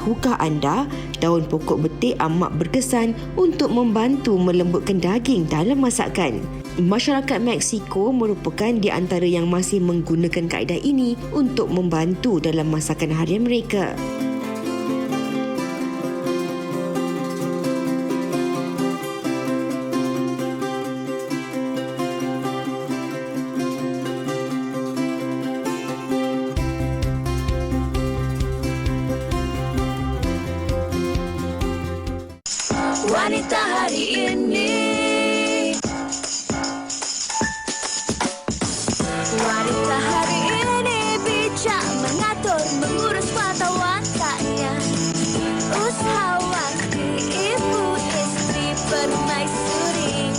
tahukah anda, daun pokok betik amat berkesan untuk membantu melembutkan daging dalam masakan. Masyarakat Meksiko merupakan di antara yang masih menggunakan kaedah ini untuk membantu dalam masakan harian mereka. Wanita hari ini. Wanita hari ini bijak mengatur, mengurus mata wataknya. Usahawan, ibu, istri, permaisuri.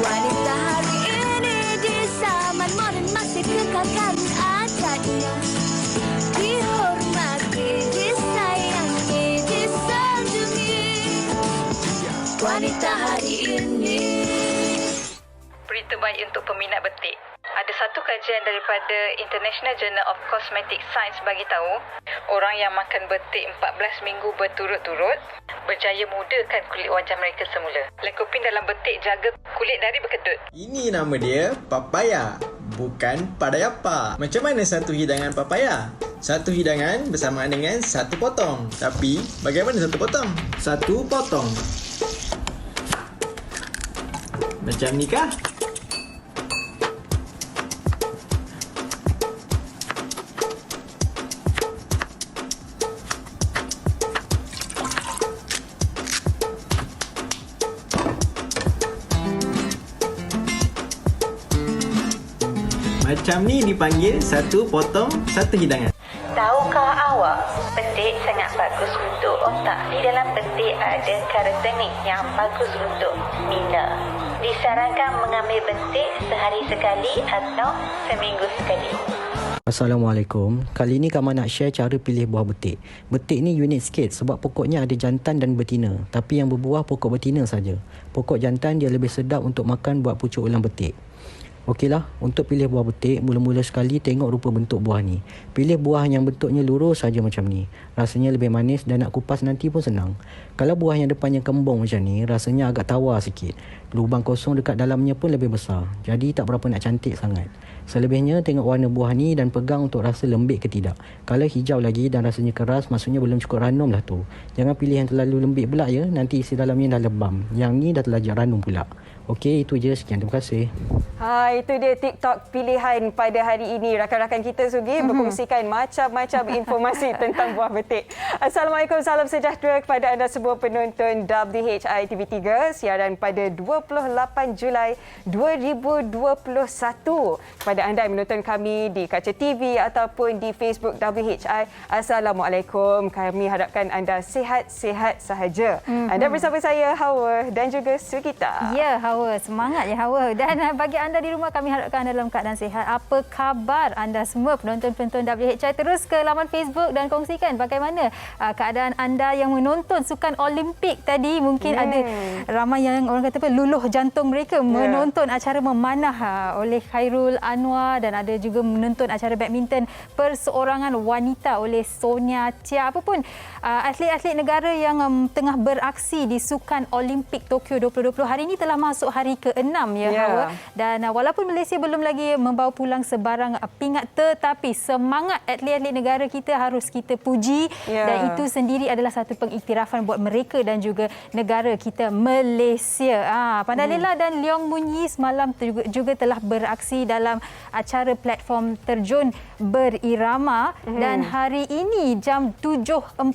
Wanita hari ini di zaman moden masih kekalkan adatnya. Dihormati, disayangi, disanjungi. Wanita hari ini. Berita baik untuk peminat betik. Ada satu kajian daripada International Journal of Cosmetic Science bagi tahu, orang yang makan betik 14 minggu berturut-turut berjaya mudakan kulit wajah mereka semula. Lekopin dalam betik jaga kulit dari berkedut. Ini nama dia papaya, bukan padayapa. Macam mana satu hidangan papaya? Satu hidangan bersamaan dengan satu potong. Tapi bagaimana satu potong? Satu potong. Macam ni kah? Macam ni dipanggil satu potong, satu hidangan. Tahukah awak, betik sangat bagus untuk otak. Di dalam betik ada karotenoid yang bagus untuk minda. Disarankan mengambil betik sehari sekali atau seminggu sekali. Assalamualaikum. Kali ini Kamal nak share cara pilih buah betik. Betik ni unik sikit sebab pokoknya ada jantan dan betina. Tapi yang berbuah pokok betina saja. Pokok jantan dia lebih sedap untuk makan buat pucuk ulang betik. Okeylah, untuk pilih buah betik, mula-mula sekali tengok rupa bentuk buah ni. Pilih buah yang bentuknya lurus saja macam ni. Rasanya lebih manis dan nak kupas nanti pun senang. Kalau buah yang depannya kembung macam ni, rasanya agak tawar sikit. Lubang kosong dekat dalamnya pun lebih besar. Jadi tak berapa nak cantik sangat. Selebihnya tengok warna buah ni dan pegang untuk rasa lembik ke tidak. Kalau hijau lagi dan rasanya keras, maksudnya belum cukup ranum lah tu. Jangan pilih yang terlalu lembik pula ya, nanti isi dalamnya dah lebam. Yang ni dah terlanjur ranum pula. Okey, itu je. Sekian, terima kasih. Itu dia TikTok pilihan pada hari ini. Rakan-rakan kita Sugi berkongsikan macam-macam informasi tentang buah betik. Assalamualaikum, salam sejahtera kepada anda semua penonton WHI TV3 siaran pada 28 Julai 2021. Kepada anda yang menonton kami di kaca TV ataupun di Facebook WHI, Assalamualaikum. Kami harapkan anda sihat-sihat sahaja. Anda bersama saya Hawa dan juga Sugita. Ya, Hawa. Semangat ya Hawa. Dan bagi anda di rumah, kami harapkan anda dalam keadaan sihat. Apa khabar anda semua penonton-penonton WHI? Terus ke laman Facebook dan kongsikan bagaimana keadaan anda yang menonton Sukan Olimpik tadi. Mungkin ada ramai yang orang kata luluh jantung mereka menonton acara memanah oleh Khairul Anwar dan ada juga menonton acara badminton perseorangan wanita oleh Sonia Chia. Apapun atlet-atlet negara yang tengah beraksi di Sukan Olimpik Tokyo 2020 hari ini telah masuk hari ke-6 ya Hawa. Dan walaupun Malaysia belum lagi membawa pulang sebarang pingat, tetapi semangat atlet-atlet negara kita harus kita puji dan itu sendiri adalah satu pengiktirafan buat mereka dan juga negara kita Malaysia. Pandalila dan Leong Mun Yi semalam juga telah beraksi dalam acara platform terjun berirama dan hari ini jam 7.40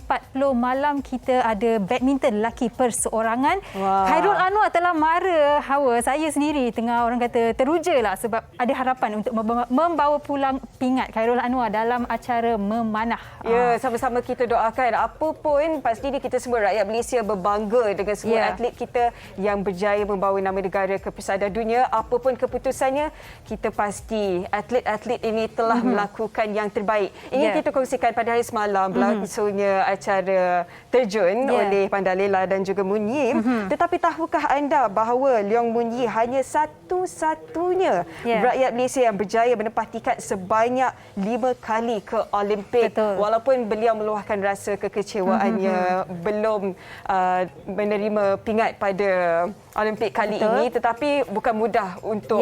malam kita ada badminton lelaki perseorangan. Khairul Anwar telah mara Hawa. Saya sendiri tengah orang kata teruja lah sebab ada harapan untuk membawa pulang pingat Khairul Anwar dalam acara memanah. Ya, sama-sama kita doakan. Apa pun pastinya kita semua rakyat Malaysia berbangga dengan semua atlet kita yang berjaya membawa nama negara ke pesada dunia. Apa pun keputusannya, kita pasti pasti atlet-atlet ini telah melakukan yang terbaik. Ingin kita kongsikan pada hari semalam berlangsungnya acara terjun oleh Pandalela dan juga Munyim. Tetapi tahukah anda bahawa Leong Munyi hanya satu-satunya rakyat Malaysia yang berjaya menempah tiket sebanyak 5 kali ke Olimpik. Walaupun beliau meluahkan rasa kekecewaannya belum menerima pingat pada Olimpik kali ini, tetapi bukan mudah untuk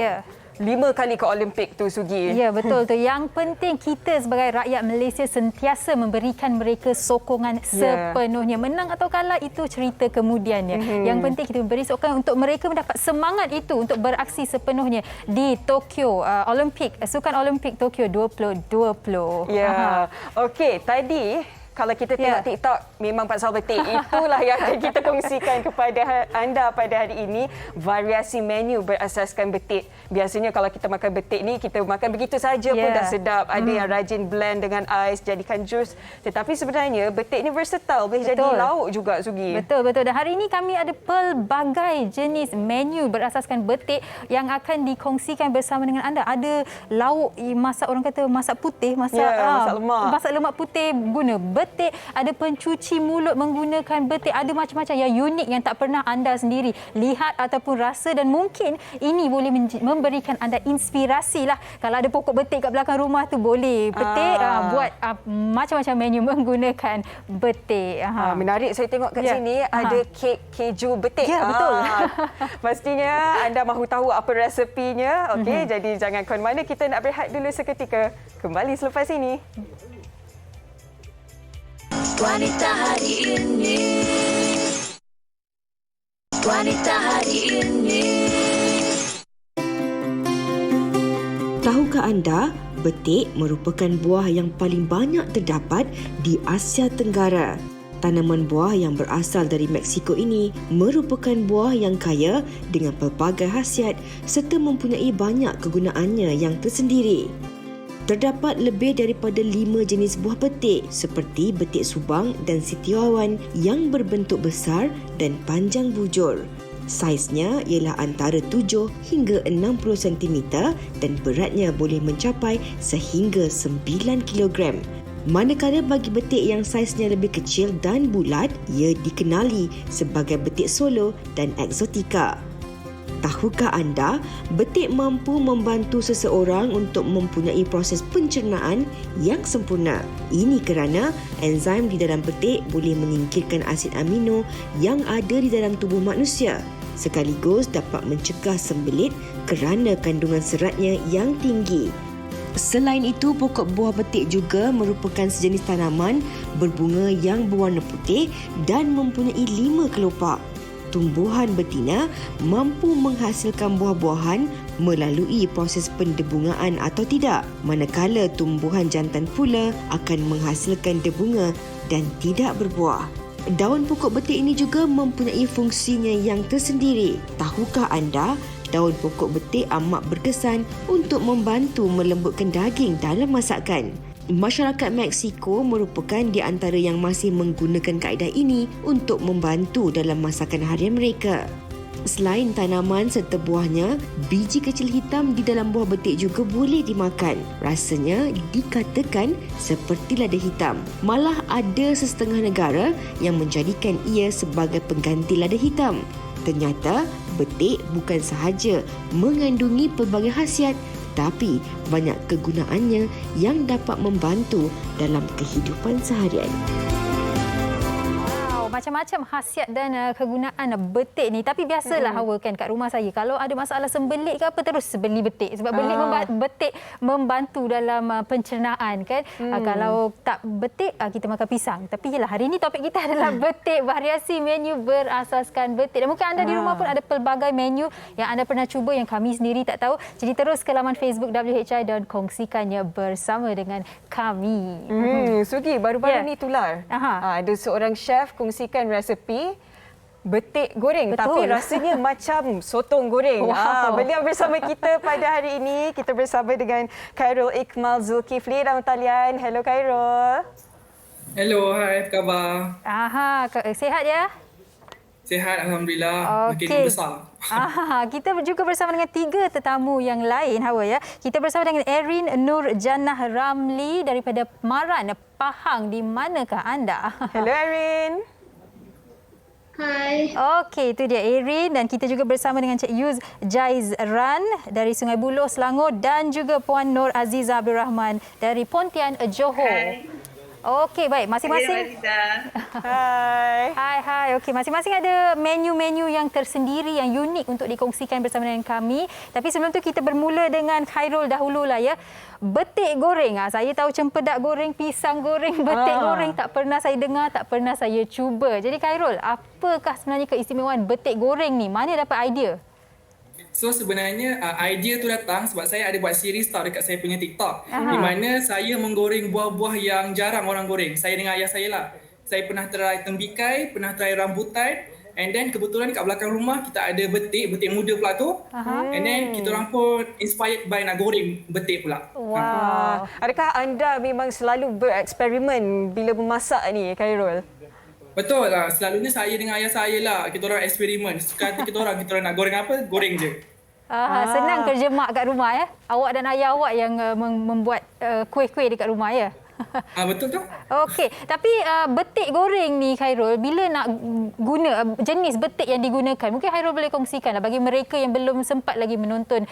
5 kali ke Olimpik tu, Sugi. Ya, betul tu. Yang penting kita sebagai rakyat Malaysia sentiasa memberikan mereka sokongan sepenuhnya. Menang atau kalah itu cerita kemudiannya. Yang penting kita memberi sokongan untuk mereka mendapat semangat itu untuk beraksi sepenuhnya di Tokyo Olimpik, Sukan Olimpik Tokyo 2020. Ya. Okey, tadi kalau kita tengok TikTok, memang pasal betik. Itulah yang akan kita kongsikan kepada anda pada hari ini. Variasi menu berasaskan betik. Biasanya kalau kita makan betik ni, kita makan begitu saja pun dah sedap. Ada yang rajin blend dengan ais, jadikan jus. Tetapi sebenarnya betik ni versatile. Boleh jadi lauk juga, Sugi. Betul. Dan hari ini kami ada pelbagai jenis menu berasaskan betik yang akan dikongsikan bersama dengan anda. Ada lauk, masak orang kata masak putih, masak lemak. Masak lemak putih guna betik, ada pencuci mulut menggunakan betik, ada macam-macam yang unik yang tak pernah anda sendiri lihat ataupun rasa, dan mungkin ini boleh memberikan anda inspirasi lah. Kalau ada pokok betik kat belakang rumah tu, boleh petik buat macam-macam menu menggunakan betik. Menarik, saya tengok kat sini ada kek keju betik. Ya, betul. Pastinya anda mahu tahu apa resepinya. Okey, jadi jangan ke mana, kita nak berehat dulu seketika. Kembali selepas ini. Wanita hari ini, wanita hari ini. Tahukah anda, betik merupakan buah yang paling banyak terdapat di Asia Tenggara. Tanaman buah yang berasal dari Meksiko ini merupakan buah yang kaya dengan pelbagai khasiat serta mempunyai banyak kegunaannya yang tersendiri. Terdapat lebih daripada 5 jenis buah betik seperti betik subang dan setiawan yang berbentuk besar dan panjang bujur. Saiznya ialah antara 7 hingga 60 cm dan beratnya boleh mencapai sehingga 9 kg. Manakala bagi betik yang saiznya lebih kecil dan bulat, ia dikenali sebagai betik solo dan eksotika. Tahukah anda, betik mampu membantu seseorang untuk mempunyai proses pencernaan yang sempurna. Ini kerana enzim di dalam betik boleh menyingkirkan asid amino yang ada di dalam tubuh manusia, sekaligus dapat mencegah sembelit kerana kandungan seratnya yang tinggi. Selain itu, pokok buah betik juga merupakan sejenis tanaman berbunga yang berwarna putih dan mempunyai 5 kelopak. Tumbuhan betina mampu menghasilkan buah-buahan melalui proses pendebungaan atau tidak, manakala tumbuhan jantan pula akan menghasilkan debunga dan tidak berbuah. Daun pokok betik ini juga mempunyai fungsinya yang tersendiri. Tahukah anda, daun pokok betik amat berkesan untuk membantu melembutkan daging dalam masakan. Masyarakat Meksiko merupakan di antara yang masih menggunakan kaedah ini untuk membantu dalam masakan harian mereka. Selain tanaman serta buahnya, biji kecil hitam di dalam buah betik juga boleh dimakan. Rasanya dikatakan seperti lada hitam. Malah ada sesetengah negara yang menjadikan ia sebagai pengganti lada hitam. Ternyata, betik bukan sahaja mengandungi pelbagai khasiat, tapi banyak kegunaannya yang dapat membantu dalam kehidupan seharian. Macam-macam khasiat dan kegunaan betik ni. Tapi biasalah Hawa kan kat rumah saya, kalau ada masalah sembelit ke apa, terus beli betik. Sebab betik membantu dalam pencernaan kan. Kalau tak betik, kita makan pisang. Tapi yelah, hari ini topik kita adalah betik, variasi menu berasaskan betik. Dan mungkin anda di rumah pun ada pelbagai menu yang anda pernah cuba yang kami sendiri tak tahu. Jadi terus ke laman Facebook WHI dan kongsikannya bersama dengan kami. Sugi, baru-baru ni tular. Ada seorang chef kongsikan resepi betik goreng. Betul. Tapi rasanya macam sotong goreng. Beliau bersama kita pada hari ini. Kita bersama dengan Khairul Iqmal Zulkifli dalam talian. Hello Khairul. Hello, hai, apa khabar? Sihat ya? Sihat, Alhamdulillah. Makin besar. Kita juga bersama dengan 3 tetamu yang lain, Hawa ya. Kita bersama dengan Erin Nur Jannah Ramli daripada Maran, Pahang. Di manakah anda? Hello Erin. Hai. Okey, itu dia Erin, dan kita juga bersama dengan Cik Yuz Jaizran dari Sungai Buloh, Selangor, dan juga Puan Nur Aziza Abdul Rahman dari Pontian, Johor. Hai. Okey, baik. Masing-masing. Hai. Okey, masing-masing ada menu-menu yang tersendiri, yang unik untuk dikongsikan bersama dengan kami. Tapi sebelum tu kita bermula dengan Khairul dahululah ya. Betik goreng. Saya tahu cempedak goreng, pisang goreng, betik goreng tak pernah saya dengar, tak pernah saya cuba. Jadi Khairul, apakah sebenarnya keistimewaan betik goreng ni? Mana dapat idea? So sebenarnya idea tu datang sebab saya ada buat series tau dekat saya punya TikTok. Di mana saya menggoreng buah-buah yang jarang orang goreng. Saya dengan ayah saya lah. Saya pernah try tembikai, pernah try rambutan. And then kebetulan kat belakang rumah kita ada betik muda pula tu. And then kita orang pun inspired by nak goreng betik pula. Wow. Adakah anda memang selalu bereksperimen bila memasak ni, Khairul? Betul lah. Selalunya saya dengan ayah saya lah. Kita orang eksperimen. Suka hati kita orang nak goreng apa, goreng je. Senang kerja mak kat rumah ya. Awak dan ayah awak yang membuat kuih-kuih dekat rumah ya. Betul tu. Okey, tapi betik goreng ni Khairul, bila nak guna jenis betik yang digunakan, mungkin Khairul boleh kongsikan lah bagi mereka yang belum sempat lagi menonton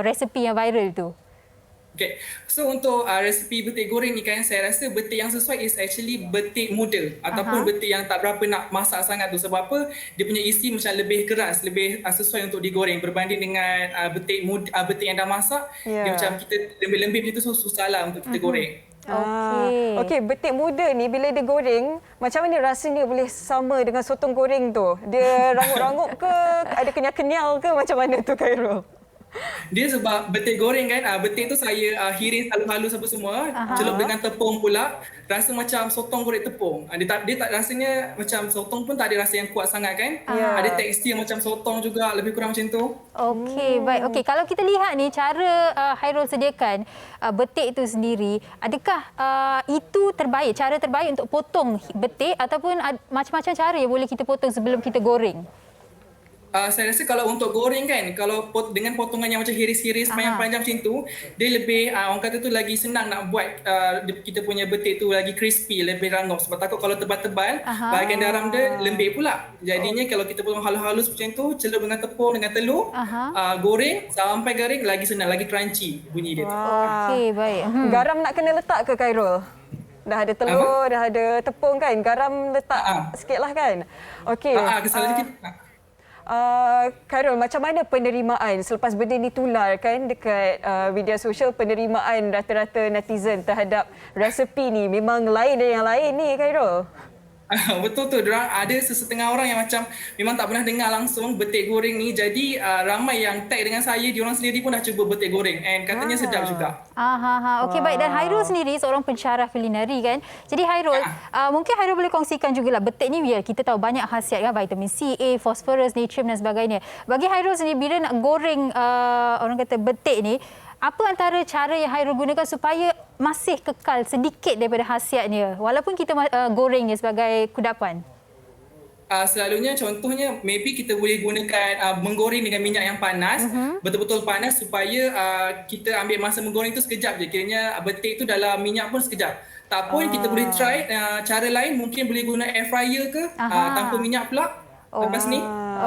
resepi yang viral tu. Okay, so untuk resepi betik goreng ni kan, saya rasa betik yang sesuai is actually betik muda ataupun betik yang tak berapa nak masak sangat tu. Sebab apa? Dia punya isi macam lebih keras, lebih sesuai untuk digoreng berbanding dengan betik muda, betik yang dah masak. Dia macam kita lembik-lembik macam tu, so susah lah untuk kita goreng. Okey, betik muda ni bila dia goreng, macam mana rasanya boleh sama dengan sotong goreng tu? Dia rangup-rangup ke, ada kenyal-kenyal ke, macam mana tu Khairul? Dia sebab betik goreng kan, betik tu saya hiris halus-halus apa semua, celup dengan tepung pula, rasa macam sotong goreng tepung. Dia tak rasanya macam sotong pun tak ada rasa yang kuat sangat kan. Ada tekstur macam sotong juga, lebih kurang macam tu. Okey, baik. Okey, kalau kita lihat ni cara Khairul sediakan betik itu sendiri, adakah itu terbaik, cara terbaik untuk potong betik ataupun macam-macam cara yang boleh kita potong sebelum kita goreng? Saya rasa kalau untuk goreng kan, kalau dengan potongan yang macam hiris-hiris panjang-panjang macam tu, dia lebih orang kata tu lagi senang nak buat kita punya betik tu lagi crispy, lebih rangup. Sebab takut kalau tebal-tebal, bahagian dalam dia lembik pula. Jadinya kalau kita potong halus-halus macam tu, celup dengan tepung, dengan telur, goreng sampai garing, lagi senang, lagi crunchy bunyi dia. Okey, baik. Garam nak kena letak ke Khairul? Dah ada telur, dah ada tepung kan? Garam letak sikit lah kan? Okey. Kesalahan sikit. Khairul, macam mana penerimaan selepas benda ni tular kan dekat media sosial, penerimaan rata-rata netizen terhadap resepi ni memang lain dari yang lain ni Khairul? Betul tu, diorang ada sesetengah orang yang macam memang tak pernah dengar langsung betik goreng ni. Jadi ramai yang tag dengan saya, diorang sendiri pun dah cuba betik goreng and katanya sedap juga. Okey, baik. Dan Khairul sendiri seorang pensyarah kulineri kan. Jadi Khairul, mungkin Khairul boleh kongsikan jugalah betik ni, biar kita tahu banyak khasiat kan, vitamin C, A, fosforus, natrium dan sebagainya. Bagi Khairul sendiri, bila nak goreng orang kata betik ni, apa antara cara yang Khairul gunakan supaya masih kekal sedikit daripada khasiatnya walaupun kita gorengnya sebagai kudapan? Selalunya contohnya maybe kita boleh gunakan menggoreng dengan minyak yang panas, betul-betul panas supaya kita ambil masa menggoreng tu sekejap je. Kiranya betik tu dalam minyak pun sekejap. Tak pun kita boleh try cara lain, mungkin boleh guna air fryer ke tanpa minyak pula. Lepas ni.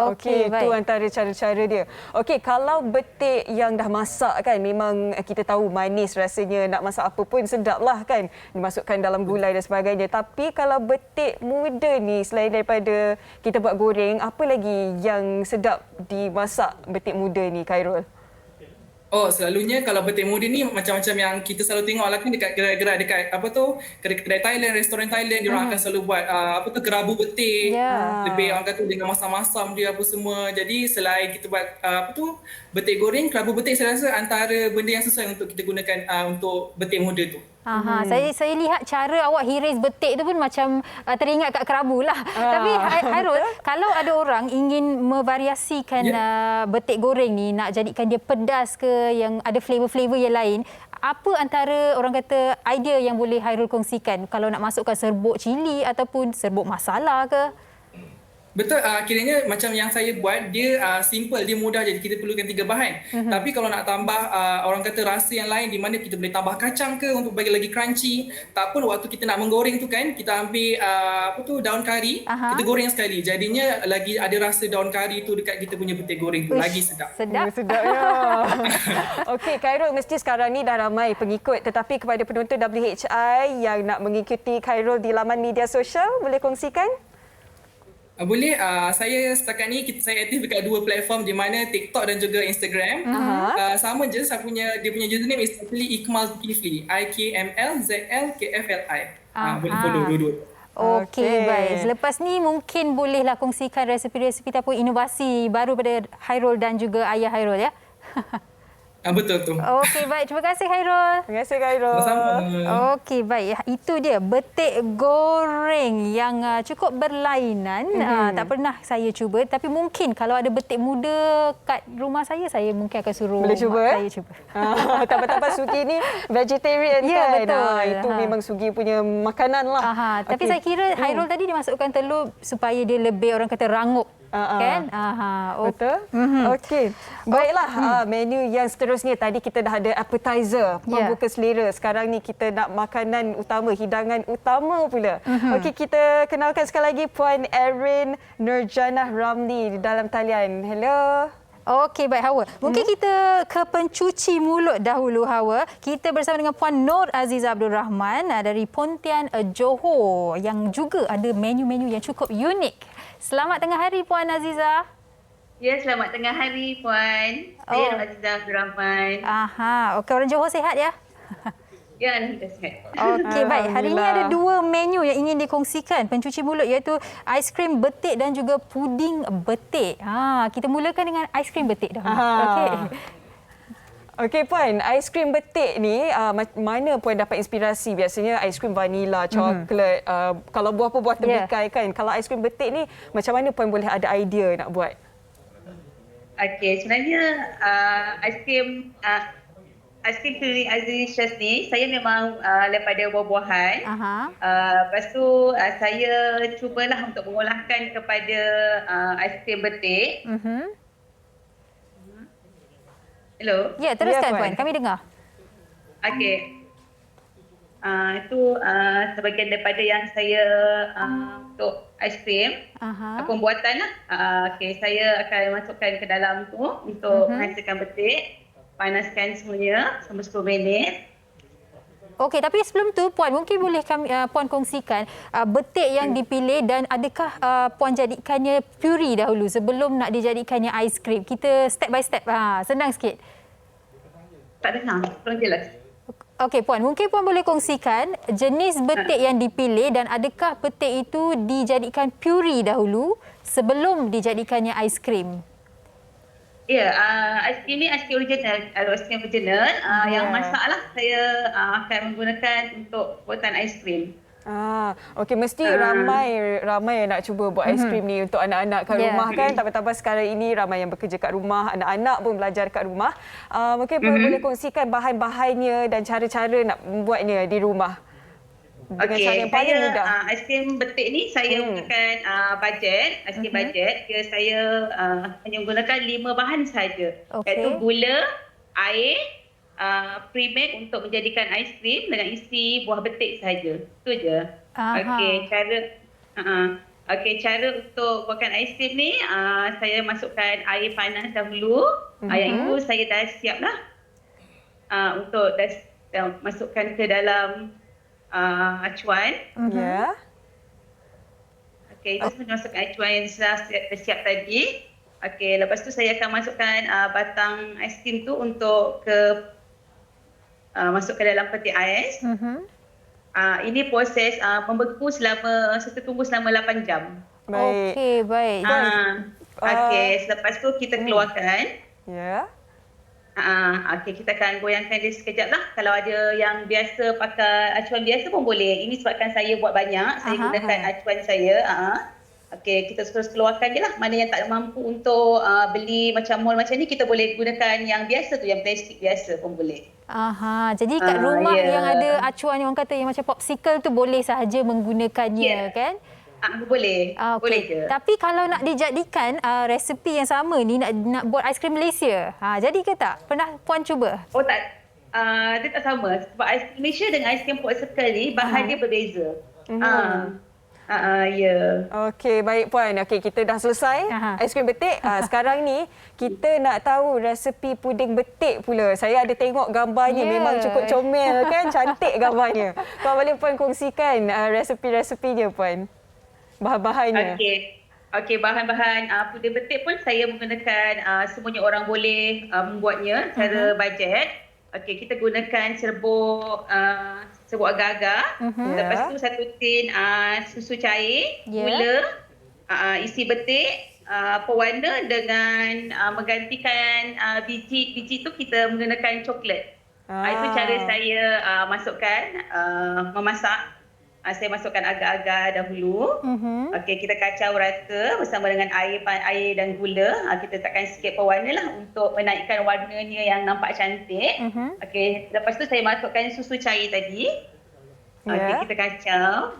Okey, itu antara cara-cara dia. Okey, kalau betik yang dah masak kan, memang kita tahu manis rasanya, nak masak apa pun sedaplah kan, dimasukkan dalam gulai dan sebagainya. Tapi kalau betik muda ni, selain daripada kita buat goreng, apa lagi yang sedap dimasak betik muda ni Khairul? Selalunya kalau betik muda ni macam-macam yang kita selalu tengok lah kan dekat gerai-gerai, dekat apa tu, kedai Thailand, restoran Thailand, diorang akan selalu buat kerabu betik. Lebih orang kata dengan masam-masam dia apa semua. Jadi selain kita buat betik goreng, kerabu betik saya rasa antara benda yang sesuai untuk kita gunakan untuk betik muda tu. Saya lihat cara awak hiris betik tu pun macam teringat kat kerabu lah. Tapi Khairul, kalau ada orang ingin memvariasikan betik goreng ni, nak jadikan dia pedas ke, yang ada flavor-flavor yang lain, apa antara orang kata idea yang boleh Khairul kongsikan? Kalau nak masukkan serbuk cili ataupun serbuk masala ke? Betul, kiranya macam yang saya buat, dia simple, dia mudah je. Kita perlukan 3 bahan. Tapi kalau nak tambah orang kata rasa yang lain di mana kita boleh tambah kacang ke untuk bagi lagi crunchy. Tak pun waktu kita nak menggoreng tu kan, kita ambil daun kari, kita goreng sekali. Jadinya lagi ada rasa daun kari tu dekat kita punya betik goreng tu. Lagi sedap. Sedap ya. Okey, Khairul, mesti sekarang ni dah ramai pengikut, tetapi kepada penonton WHI yang nak mengikuti Khairul di laman media sosial, boleh kongsikan? Boleh, saya setakat ni saya aktif dekat 2 platform di mana TikTok dan juga Instagram. Sama je, dia punya username is actually Ikmal Zulkifli, IKMLZLKFLI. Boleh follow dua-dua. Okey, baik. Selepas ni mungkin bolehlah kongsikan resipi-resipi ataupun inovasi baru pada Khairul dan juga ayah Khairul ya. Betul tu. Okey, baik. Terima kasih Khairul. Terima kasih Khairul. Sama-sama. Okey, baik. Itu dia betik goreng yang cukup berlainan. Tak pernah saya cuba, tapi mungkin kalau ada betik muda kat rumah saya mungkin akan suruh boleh cuba, saya cuba. Tak Sugi ni vegetarian ya, kan? Betul. Itu memang Sugi punya makanan lah. Tapi saya kira Khairul tadi dia masukkan telur supaya dia lebih orang kata rangup. Kan? Betul? Okey. Baiklah, menu yang seterusnya tadi kita dah ada appetizer, pembuka selera. Sekarang ni kita nak makanan utama, hidangan utama pula. Okey, kita kenalkan sekali lagi Puan Erin Nurjanah Ramli di dalam talian. Hello. Okey, baik Hawa. Mungkin kita ke pencuci mulut dahulu, Hawa. Kita bersama dengan Puan Nur Azizah Abdul Rahman dari Pontian Johor yang juga ada menu-menu yang cukup unik. Selamat tengah hari Puan Azizah. Ya, selamat tengah hari Puan. Saya Nur Azizah Abdul Rahman. Okey, orang Johor sihat ya? Ya, alhamdulillah sihat. Okey, baik. Hari ini ada 2 menu yang ingin dikongsikan pencuci mulut, iaitu aiskrim betik dan juga puding betik. Kita mulakan dengan aiskrim betik dahulu. Okey. Okey Puan, aiskrim betik ni mana Puan dapat inspirasi? Biasanya aiskrim vanila, coklat, kalau buah-buah terbikai kan. Kalau aiskrim betik ni macam mana Puan boleh ada idea nak buat? Okey, sebenarnya aiskrim Clearly Azizah ni saya memang daripada buah-buahan. Lepas tu saya cubalah untuk mengolahkan kepada aiskrim betik. Hello. Ya, teruskan Puan. Kami dengar. Okey. Itu sebahagian daripada yang saya untuk aiskrim. Pembuatan lah. Okey, saya akan masukkan ke dalam tu untuk menghasilkan betik. Panaskan semuanya selama 10 minit. Okey, tapi sebelum tu Puan, mungkin boleh Puan kongsikan betik yang dipilih dan adakah Puan jadikannya puri dahulu sebelum nak dijadikannya aiskrim? Kita step by step. Senang sikit. Tak dengar, kurang jelas. Okey Puan, mungkin Puan boleh kongsikan jenis betik yang dipilih dan adakah betik itu dijadikan puri dahulu sebelum dijadikannya aiskrim? Ya, aiskrim ni aiskrim original. Aiskrim original yang masaklah saya akan menggunakan untuk buatan aiskrim. Okey, mesti ramai yang nak cuba buat aiskrim ni untuk anak-anak kat rumah kan. Tambah-tambah sekarang ini ramai yang bekerja kat rumah, anak-anak pun belajar kat rumah. Mungkin boleh kongsikan bahan-bahannya dan cara-cara nak membuatnya di rumah. Dengan cara yang paling mudah. Aiskrim betik ni saya gunakan bajet, aiskrim bajet. Saya hanya menggunakan 5 bahan saja. Iaitu gula, air, pre-made untuk menjadikan aiskrim dengan isi buah betik saja. Itu je. Cara untuk buatkan aiskrim ni, saya masukkan air panas dahulu. Air itu saya dah siap lah. Untuk masukkan ke dalam acuan. Okey, itu saya masukkan acuan yang sudah siap tadi. Okey, lepas tu saya akan masukkan batang aiskrim tu untuk masuk ke dalam peti ais. Ini proses membeku serta tunggu selama 8 jam. Okey, baik. Okey, selepas tu kita keluarkan. Ya. Okey, kita akan goyangkan dia sekejap lah. Kalau ada yang biasa pakai acuan biasa pun boleh. Ini sebabkan saya buat banyak, saya gunakan acuan saya. Okey, kita terus keluarkan je lah. Mana yang tak mampu untuk beli macam mall macam ni, kita boleh gunakan yang biasa tu, yang plastik biasa pun boleh. Jadi kat rumah yang ada acuan yang orang kata yang macam popsicle tu boleh sahaja menggunakannya kan? Boleh. Okey. Boleh je. Tapi kalau nak dijadikan resepi yang sama ni nak buat aiskrim Malaysia. Jadi ke tak? Pernah puan cuba? Oh tak. Dia tak sama. Sebab aiskrim Malaysia dengan aiskrim Port Circle ni bahan dia berbeza. Ya. Okey, baik puan. Okey, kita dah selesai aiskrim betik. Sekarang ni kita nak tahu resepi puding betik pula. Saya ada tengok gambarnya, memang cukup comel kan, cantik gambarnya. Puan boleh puan kongsikan resepi-resepinya puan? Bahan-bahannya. Okey, bahan-bahan puding betik pun saya menggunakan semuanya orang boleh membuatnya secara bajet. Okey, kita gunakan serbuk agar-agar. Lepas tu 1 tin susu cair, gula, isi betik, pewarna dengan menggantikan biji tu kita menggunakan coklat. Itu cara saya memasak. Saya masukkan agar-agar dahulu. Okey, kita kacau rata bersama dengan air dan gula. Kita letakkan sikit pewarna lah untuk menaikkan warnanya yang nampak cantik. Okey, lepas tu saya masukkan susu cair tadi. Okey, kita kacau.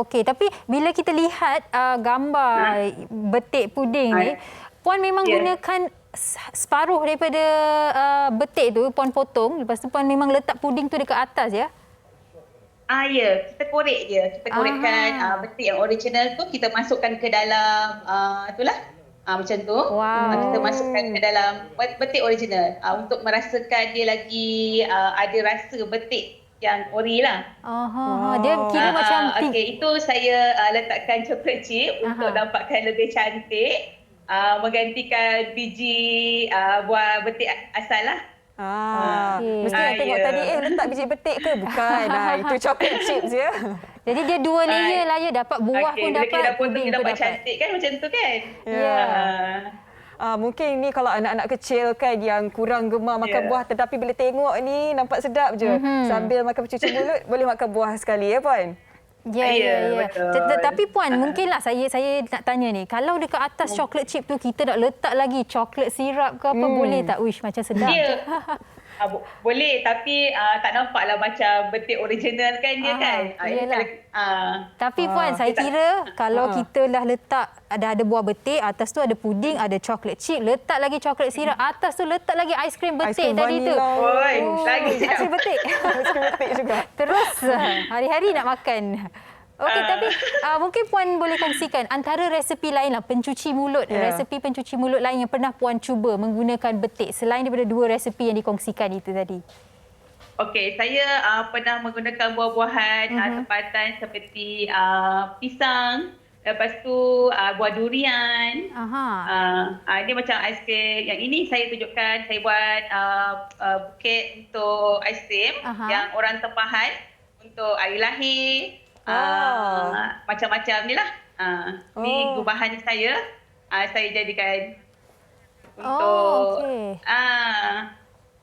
Okey, tapi bila kita lihat gambar betik puding ni, puan memang gunakan separuh daripada betik tu, puan potong. Lepas tu puan memang letak puding tu dekat atas ya? Ya, kita korek je. Kita korekkan betik yang original tu, kita masukkan ke dalam itulah. Macam tu. Kita masukkan ke dalam betik original untuk merasakan dia lagi ada rasa betik yang ori lah. Dia kira macam okey, itu saya letakkan coklat chip untuk nampakkan lebih cantik. Menggantikan biji buah betik asal lah. Mesti yang tengok tadi letak biji betik ke? Bukan. Itu chocolate chips je. Jadi dia 2 layer lah ya, dapat buah pun dapat, kita potong puding dia pun dapat dapat. cantik kan macam tu kan? Mungkin ni kalau anak-anak kecil kan yang kurang gemar makan buah, tetapi bila tengok ni nampak sedap je. Sambil makan pencuci mulut boleh makan buah sekali ya puan? Ya. Tapi puan, mungkinlah saya nak tanya ni, kalau dekat atas coklat chip tu kita nak letak lagi coklat sirap ke apa, boleh tak? Uish, macam sedap. Boleh, tapi tak nampaklah macam betik original kan dia kan. Tapi puan, saya kira kalau kita dah letak ada buah betik, atas tu ada puding, ada coklat chip, letak lagi coklat sirap, atas tu letak lagi aiskrim betik tadi tu. Lagi aiskrim betik. Aiskrim betik juga. Terus hari-hari nak makan. Okey, tapi mungkin puan boleh kongsikan antara resepi lain lah, resepi pencuci mulut lain yang pernah puan cuba menggunakan betik selain daripada 2 resepi yang dikongsikan itu tadi. Okey, saya pernah menggunakan buah-buahan tempatan seperti pisang, lepas tu buah durian. Dia macam aiskrim. Yang ini saya tunjukkan, saya buat buket untuk aiskrim yang orang tempahan untuk hari lahir. Macam-macam ni lah. Ni gubahan saya jadikan untuk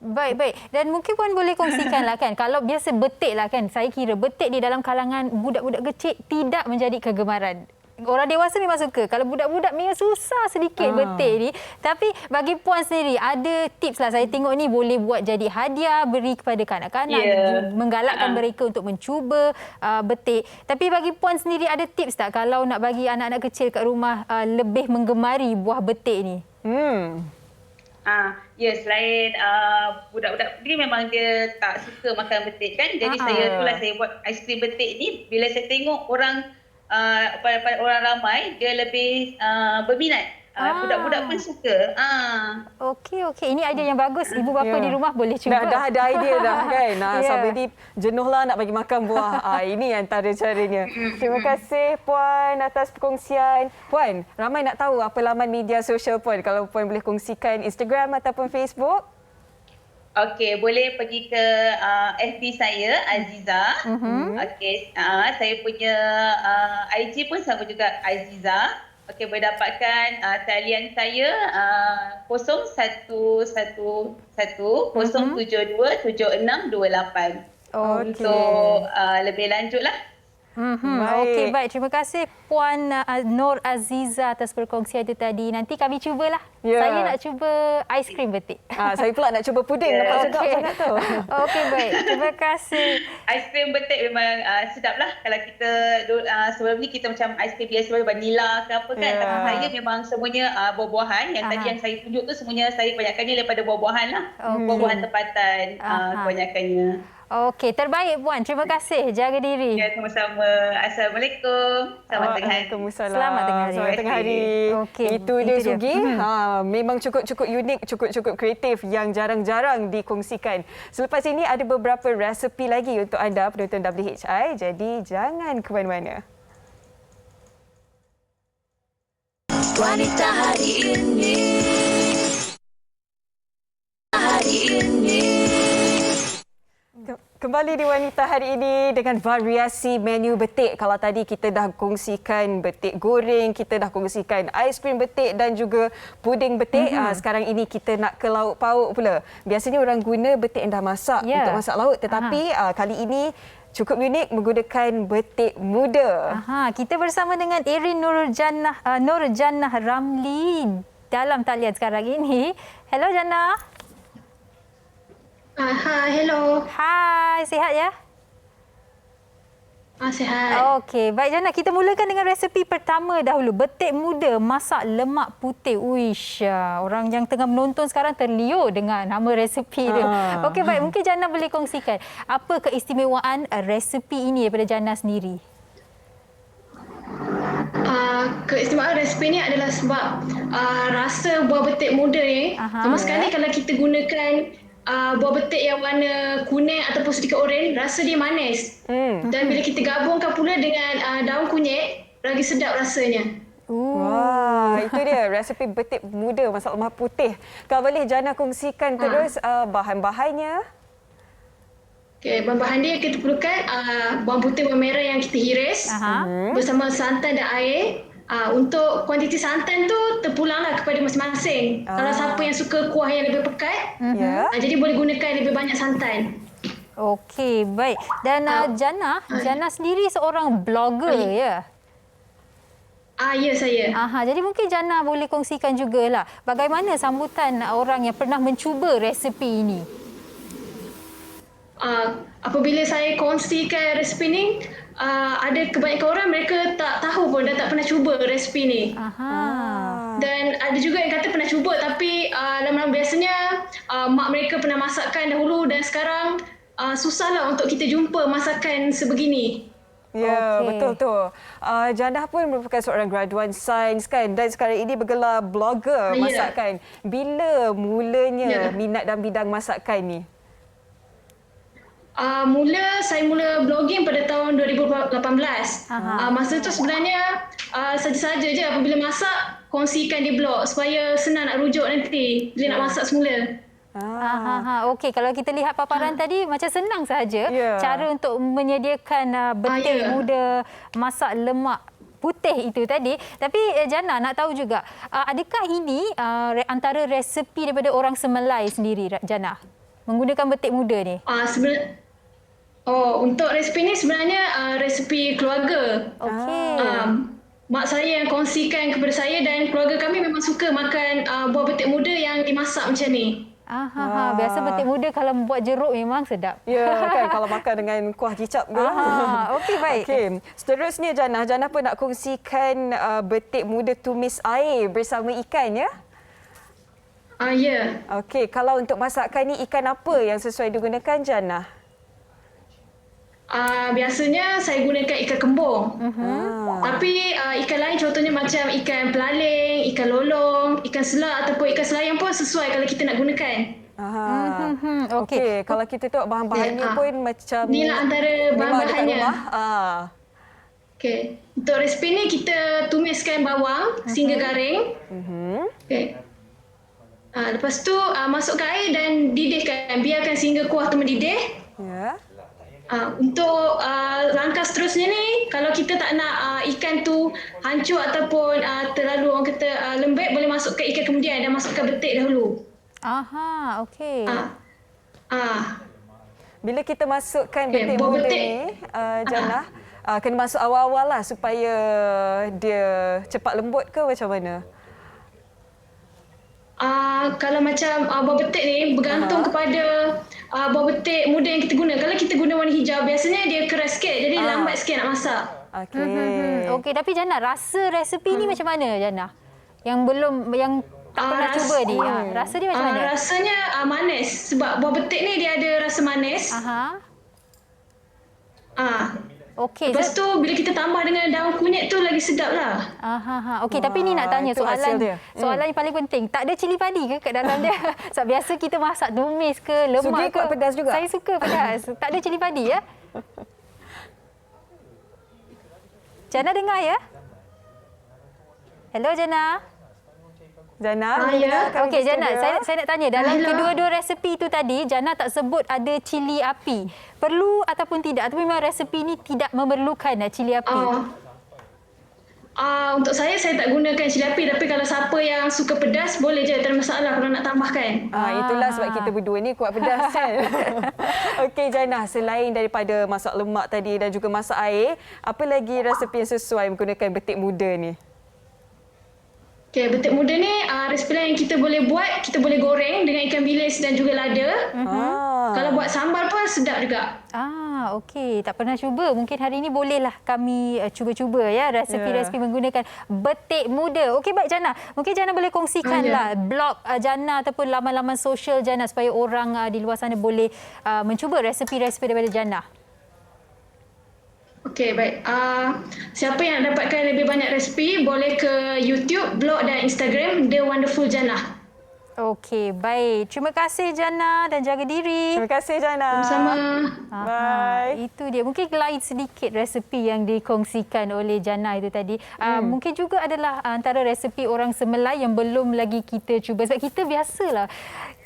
Baik. Dan mungkin puan boleh kongsikan lah kan, kalau biasa betik lah kan, saya kira betik di dalam kalangan budak-budak kecil tidak menjadi kegemaran. Orang dewasa memang suka. Kalau budak-budak memang susah sedikit betik ni. Tapi bagi puan sendiri, ada tips lah. Saya tengok ni boleh buat jadi hadiah, beri kepada kanak-kanak, menggalakkan mereka untuk mencuba betik. Tapi bagi puan sendiri, ada tips tak kalau nak bagi anak-anak kecil kat rumah lebih menggemari buah betik ni? Selain budak-budak ni memang dia tak suka makan betik kan. Jadi saya buat aiskrim betik ni. Bila saya tengok orang ramai, dia lebih berminat. Budak-budak pun suka. Okey. Ini idea yang bagus. Ibu bapa di rumah boleh cuba. Dah ada idea dah kan. Sampai ni jenuh lah nak bagi makan buah. Ini antara caranya. Terima kasih puan atas perkongsian. Puan, ramai nak tahu apa laman media sosial puan. Kalau puan boleh kongsikan Instagram ataupun Facebook. Okey, boleh pergi ke FB saya, Aziza. Okey, saya punya IG pun sama juga, Aziza. Okey, boleh dapatkan talian saya 0111 072 7628 untuk lebih lanjut lah. Okey, baik. Terima kasih Puan Nur Aziza atas perkongsian itu tadi. Nanti kami cubalah. Saya nak cuba aiskrim betik. Saya pula nak cuba puding. Nampak sedap sangat tu. Okey, baik. Terima kasih. Aiskrim betik memang sedap lah. Kalau kita sebelum ni kita macam aiskrim biasa vanila ke apa kan. Tapi saya memang semuanya buah-buahan. Yang tadi yang saya tunjuk tu semuanya saya banyakkannya daripada buah-buahan lah. Buah-buahan tempatan kebanyakannya. Okey, terbaik Puan. Terima kasih. Jaga diri. Ya, sama-sama. Assalamualaikum. Selamat tengah hari. Selamat tengah hari. Selamat tengah hari. Okey, Itu dia Sugi. Memang cukup-cukup unik, cukup-cukup kreatif yang jarang-jarang dikongsikan. Selepas ini ada beberapa resepi lagi untuk anda penonton WHI. Jadi jangan ke mana-mana. Wanita hari ini. Hari ini. Kembali di Wanita hari ini dengan variasi menu betik. Kalau tadi kita dah kongsikan betik goreng, kita dah kongsikan aiskrim betik dan juga puding betik. Sekarang ini kita nak ke lauk pauk pula. Biasanya orang guna betik yang dah masak untuk masak lauk. Tetapi kali ini cukup unik menggunakan betik muda. Kita bersama dengan Erin Nur Jannah Ramli dalam talian sekarang ini. Hello Jannah. Hello. Hai, sihat ya? Sihat. Okey, baik Jannah, kita mulakan dengan resepi pertama dahulu. Betik muda masak lemak putih. Uish, orang yang tengah menonton sekarang terliur dengan nama resepi dia. Okey, baik, mungkin Jannah boleh kongsikan apa keistimewaan resepi ini daripada Jannah sendiri? Keistimewaan resepi ni adalah sebab rasa buah betik muda ni, sama sekali kalau kita gunakan buah betik yang warna kuning ataupun sedikit oranye, rasa dia manis. Dan bila kita gabungkan pula dengan daun kunyit, lagi sedap rasanya. Wah, itu dia resepi betik muda masak lemak putih. Kalau boleh Jannah kongsikan terus bahan-bahannya. Okey, bahan-bahan dia kita perlukan bawang putih, bawang merah yang kita hiris bersama santan dan air. Untuk kuantiti santan tu terpulanglah kepada masing-masing. Kalau siapa yang suka kuah yang lebih pekat, jadi boleh gunakan lebih banyak santan. Okey, baik. Dan Jannah sendiri seorang blogger ya? Ya, saya. Jadi mungkin Jannah boleh kongsikan jugalah bagaimana sambutan orang yang pernah mencuba resepi ini. Apabila saya kongsikan resepi ni, ada kebanyakan orang mereka tak tahu pun, dah tak pernah cuba resepi ni. Dan ada juga yang kata pernah cuba tapi lama-lama biasanya mak mereka pernah masakkan dahulu dan sekarang susahlah untuk kita jumpa masakan sebegini. Ya, betul tu. Jannah pun merupakan seorang graduan sains kan dan sekarang ini bergelar blogger masakan. Bila mulanya minat dalam bidang masakan ni? Saya mula blogging pada tahun 2018. Masa tu sebenarnya saja-saja je apabila masak, kongsikan di blog supaya senang nak rujuk nanti bila nak masak semula. Okey, kalau kita lihat paparan tadi macam senang saja cara untuk menyediakan betik muda masak lemak putih itu tadi. Tapi Jannah nak tahu juga, adakah ini antara resepi daripada orang Semelai sendiri, Jannah? Menggunakan betik muda ni? Untuk resepi ni sebenarnya resepi keluarga. Mak saya yang kongsikan kepada saya dan keluarga kami memang suka makan buah betik muda yang dimasak macam ni. Biasa betik muda kalau membuat jeruk memang sedap. Ya kan, kalau makan dengan kuah kicap ke. Okey, baik. Okey, seterusnya Jannah pun nak kongsikan betik muda tumis air bersama ikan ya? Ya. Okey, kalau untuk masakan ni ikan apa yang sesuai digunakan Jannah? Biasanya saya gunakan ikan kembung. Tapi ikan lain contohnya macam ikan pelaling, ikan lolong, ikan selar ataupun ikan selayang pun sesuai kalau kita nak gunakan. Okey, kalau kita tengok bahan-bahannya pun macam inilah antara bahan-bahannya. Okey, untuk resepi ni kita tumiskan bawang sehingga garing. Okey. Lepas tu masukkan air dan didihkan, biarkan sehingga kuah tu mendidih. Ya. Untuk langkah seterusnya ni, kalau kita tak nak ikan tu hancur ataupun terlalu orang kata lembek, boleh masukkan ikan kemudian dan masukkan betik dahulu. Okey. Bila kita masukkan betik muda ni, Jannah, kena masuk awal-awal lah supaya dia cepat lembut ke macam mana? Kalau macam buah betik ni bergantung kepada buah betik muda yang kita guna. Kalau kita guna warna hijau, biasanya dia keras sikit, jadi lambat sikit nak masak. Okey. Okey, tapi Jannah, rasa resepi ni macam mana Jannah? Yang tak pernah cuba ni. Rasa dia macam mana? Rasanya manis sebab buah betik ni dia ada rasa manis. Okey. Lepas tu bila kita tambah dengan daun kunyit tu lagi sedap lah. Okey, tapi ni nak tanya soalan yang paling penting. Tak ada cili padi ke kat dalam dia? Sebab biasa kita masak tumis ke, lemak Sugi ke. kuat pedas juga? Saya suka pedas. Tak ada cili padi ya? Jannah dengar ya? Hello Jannah. Jannah, ya. Okey Jannah, saya nak tanya dalam kedua-dua resepi tu tadi Jannah tak sebut ada cili api. Perlu ataupun tidak? Atau memang resepi ni tidak memerlukan cili api? Untuk saya tak gunakan cili api, tapi kalau siapa yang suka pedas boleh je, tak ada masalah kalau nak tambahkan. Itulah sebab kita berdua ni kuat pedas kan. Okey Jannah, selain daripada masak lemak tadi dan juga masak air, apa lagi resepi yang sesuai menggunakan betik muda ni? Okey, betik muda ni resepi yang kita boleh buat, kita boleh goreng dengan ikan bilis dan juga lada. Kalau buat sambal pun sedap juga. Okey, tak pernah cuba. Mungkin hari ini bolehlah kami cuba-cuba ya resepi-resepi menggunakan betik muda. Okey, baik Jannah. Mungkin Jannah boleh kongsikanlah blog Jannah ataupun laman-laman sosial Jannah supaya orang di luar sana boleh mencuba resepi-resepi daripada Jannah. Okey, baik. Siapa yang nak dapatkan lebih banyak resepi boleh ke YouTube, blog dan Instagram The Wonderful Jannah. Okey, baik. Terima kasih Jannah dan jaga diri. Terima kasih Jannah. Sama-sama. Bye. Itu dia. Mungkin lain sedikit resepi yang dikongsikan oleh Jannah itu tadi. Mungkin juga adalah antara resepi orang Semelai yang belum lagi kita cuba. Sebab kita biasalah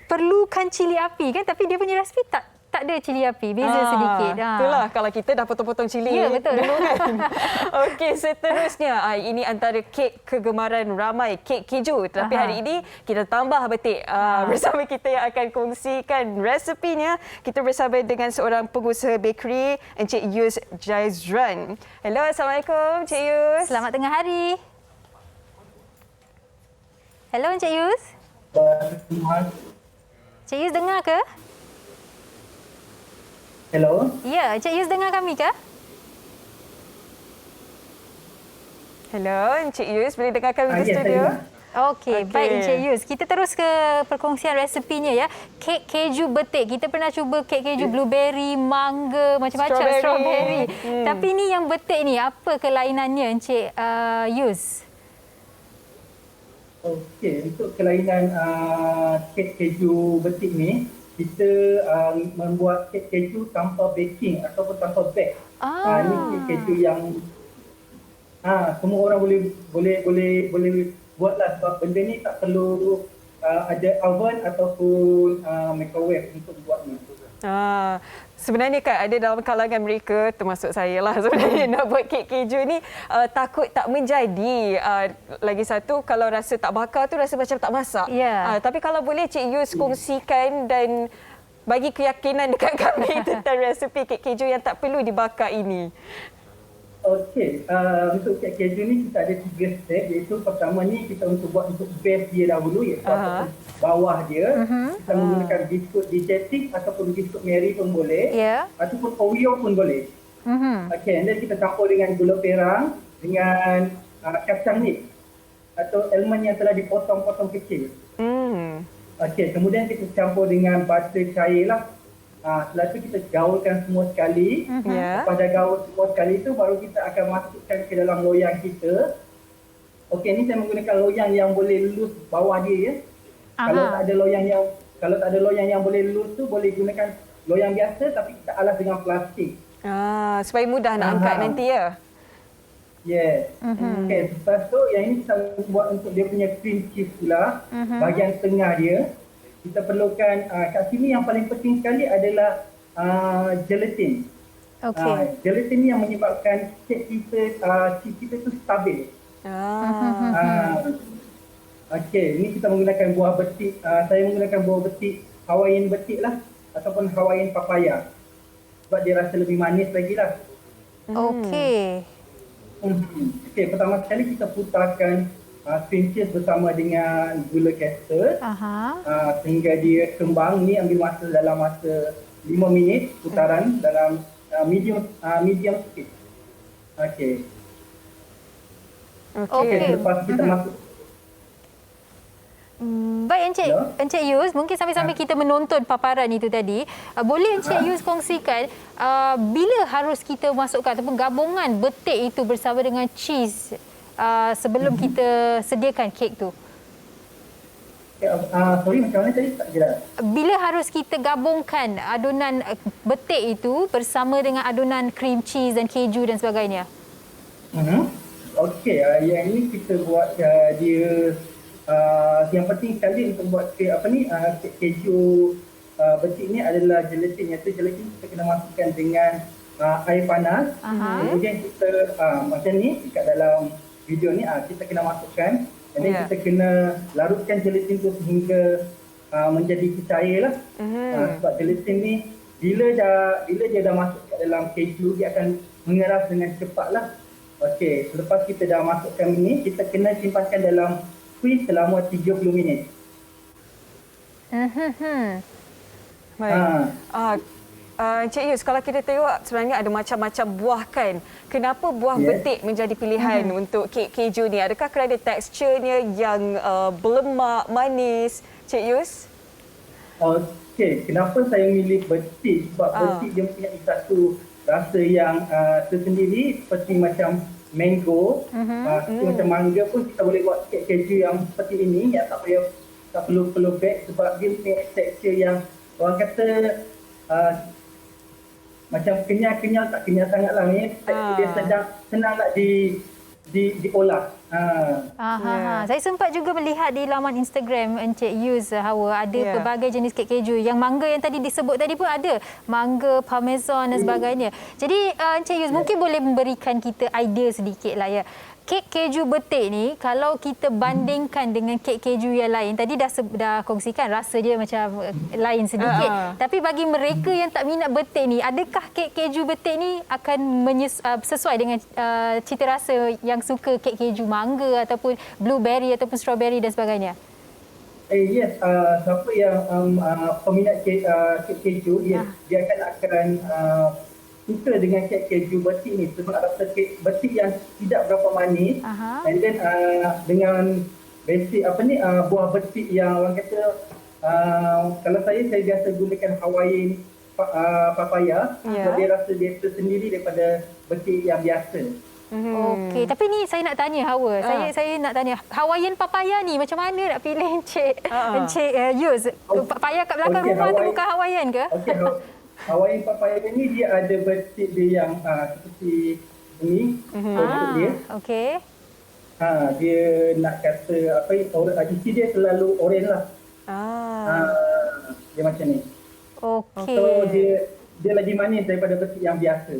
perlukan cili api kan, tapi dia punya resepi tak ada cili api. Beza sedikit. Itulah kalau kita dah potong-potong cili. Ya, betul. Dulu kan. Okey, seterusnya. Ini antara kek kegemaran ramai, kek keju. Tapi hari ini kita tambah betik. Bersama kita yang akan kongsikan resepinya. Kita bersama dengan seorang pengusaha bakery, Encik Yus Jaizran. Hello, Assalamualaikum Encik Yus. Selamat tengah hari. Hello Encik Yus. Encik Yus dengar ke? Hello. Ya, Encik Yus dengar kami ke? Hello, Encik Yus boleh dengar kami di studio? Okey, baik Encik Yus. Kita terus ke perkongsian resepinya ya. Kek keju betik. Kita pernah cuba kek keju blueberry, mangga, macam-macam strawberry. Tapi ni yang betik ni, apa kelainannya Encik Yus? Okey, untuk kelainan kek keju betik ni, kita membuat kek keju tanpa baking ataupun tanpa bake. Ini kek keju yang semua orang boleh buatlah, sebab benda ni tak perlu ada oven ataupun microwave untuk buatnya. Sebenarnya kan ada dalam kalangan mereka, termasuk saya lah sebenarnya, nak buat kek keju ni takut tak menjadi. Lagi satu, kalau rasa tak bakar tu rasa macam tak masak. Tapi kalau boleh Cik Yus kongsikan dan bagi keyakinan dekat kami tentang resepi kek keju yang tak perlu dibakar ini. Okey, untuk kek keju ni kita ada 3 step, iaitu pertama ni kita buat untuk base dia dahulu, iaitu bawah dia. Kita menggunakan biskut digestif ataupun biskut Mary pun boleh, ataupun Oreo pun boleh. Okey, dan kita campur dengan gula perang dengan kacang ni atau almond yang telah dipotong-potong kecil. Okey, kemudian kita campur dengan butter cair lah. Setelah tu kita gaulkan semua sekali. Lepas dah gaul semua sekali tu, baru kita akan masukkan ke dalam loyang kita. Okey, ni saya menggunakan loyang yang boleh lulus bawah dia ya. Kalau tak ada loyang yang boleh lulus tu, boleh gunakan loyang biasa tapi kita alas dengan plastik. Supaya mudah nak angkat nanti ya. Yes. Okey, lepas tu yang ini kita buat untuk dia punya cream cheese pula. Bahagian tengah dia kita perlukan kat sini yang paling penting sekali adalah gelatin. Gelatin ni yang menyebabkan cheese kita tu stabil. Okey, ini kita menggunakan buah betik. Saya menggunakan buah betik Hawaiian betik lah ataupun Hawaiian papaya. Sebab dia rasa lebih manis lagi lah. Okey. Okey, pertama sekali kita putarkan cream cheese bersama dengan gula caster. Sehingga dia kembang. Ni ambil masa dalam masa 5 minit putaran dalam medium speed. Okey. Lepas kita masuk. Baik Encik Yus, mungkin sambil-sambil kita menonton paparan itu tadi, boleh Encik Yus kongsikan bila harus kita masukkan ataupun gabungan betik itu bersama dengan cheese sebelum kita sediakan kek tu? Sorry, macam mana tadi tak jelas? Bila harus kita gabungkan adunan betik itu bersama dengan adunan cream cheese dan keju dan sebagainya? Okey, yang ini kita buat dia yang penting sekali untuk buat kek keju betik ni adalah gelatin. Iaitu gelatin kita kena masukkan dengan air panas. Kemudian kita macam ni dekat dalam video ni kita kena masukkan. Dan kita kena larutkan gelatin tu sehingga menjadi cair lah. Sebab gelatin ni bila dia dah masuk kat dalam keju, dia akan mengeras dengan cepat lah. Okey, selepas kita dah masukkan ini, kita kena simpankan dalam freeze selama 30 minit. Baik. Encik Yus, kalau kita tengok sebenarnya ada macam-macam buah kan. Kenapa buah betik menjadi pilihan untuk kek keju ni? Adakah kerana teksturnya yang berlemak, manis, Encik Yus? Okey, kenapa saya milih betik? Sebab betik dia punya satu rasa yang tersendiri, seperti macam mango, seperti macam mangga pun kita boleh buat kek keju yang seperti ini, yang tak perlu bag, sebab dia punya tekstur yang orang kata macam kenyal tak kenyal sangat lah ni. Dia senang nak diolah. Saya sempat juga melihat di laman Instagram Encik Yus Hawa ada pelbagai jenis kek keju. Yang mangga yang tadi disebut tadi pun ada. Mangga, parmesan dan sebagainya. Jadi Encik Yus mungkin boleh memberikan kita idea sedikit lah ya. Kek keju betik ni kalau kita bandingkan dengan kek keju yang lain, tadi dah kongsikan rasa dia macam lain sedikit. Tapi bagi mereka yang tak minat betik ni, adakah kek keju betik ni akan sesuai dengan cita rasa yang suka kek keju mangga ataupun blueberry ataupun strawberry dan sebagainya? Yes, siapa yang peminat kek keju, dia akan suka dengan kek keju betik ni sebab rasa kek betik yang tidak berapa manis. And then dengan basic buah betik yang orang kata kalau saya biasa gunakan Hawaiian papaya. Sebab dia rasa dia tersendiri daripada betik yang biasa. Okey, tapi ni saya nak tanya Hawa. Saya nak tanya Hawaiian papaya ni macam mana nak pilih Encik Yus? Papaya kat belakang rumah tu bukan Hawaiian ke? Hawaiian papaya ni dia ada betik dia yang seperti ini. Dia. Okey. Dia nak kata isi dia selalu oren lah. Dia macam ni. Okey. So dia lagi manis daripada betik yang biasa.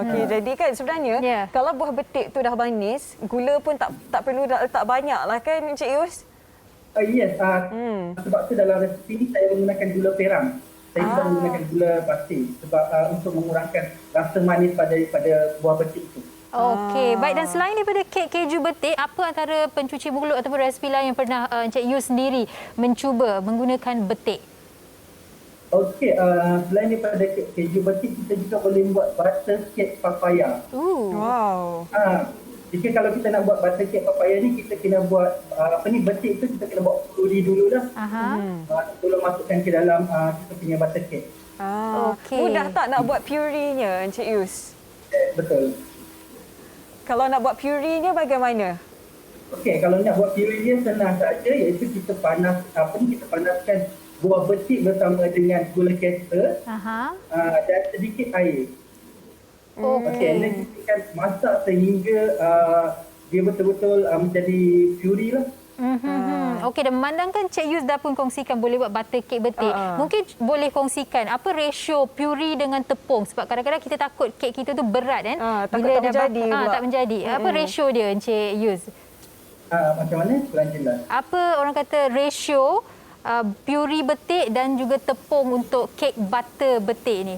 Okey, jadi kan sebenarnya kalau buah betik tu dah manis, gula pun tak perlu letak banyak lah kan Encik Yus? Yes, sebab tu dalam resipi ni saya menggunakan gula perang. Saya tidak menggunakan gula pasti sebab untuk mengurangkan rasa manis pada buah betik itu. Okey, baik, dan selain daripada kek keju betik, apa antara pencuci mulut ataupun resipi lain yang pernah Encik Yus sendiri mencuba menggunakan betik? Okey, selain daripada kek keju betik, kita juga boleh buat butter cake papaya. Wow. Jika kalau kita nak buat butter cake papaya ni, kita kena buat betik tu kita kena buat puree dulu dah. Sebelum masukkan ke dalam kita punya butter cake. Okay. Mudah tak nak buat puree-nya Encik Yus? Betul. Kalau nak buat puree-nya bagaimana? Okey, kalau nak buat puree-nya senang saja, iaitu kita panaskan buah betik bersama dengan gula caster dan sedikit air. Okey, dan kita akan masak sehingga dia betul-betul menjadi puree lah. Okey, dan memandangkan Cik Yus dah pun kongsikan boleh buat butter cake betik. Mungkin boleh kongsikan apa ratio puree dengan tepung, sebab kadang-kadang kita takut kek kita tu berat kan. Takut tak menjadi. Tak menjadi. Apa ratio dia Encik Yus? Macam mana? Kurang jelas. Apa orang kata ratio puree betik dan juga tepung untuk kek butter betik ni?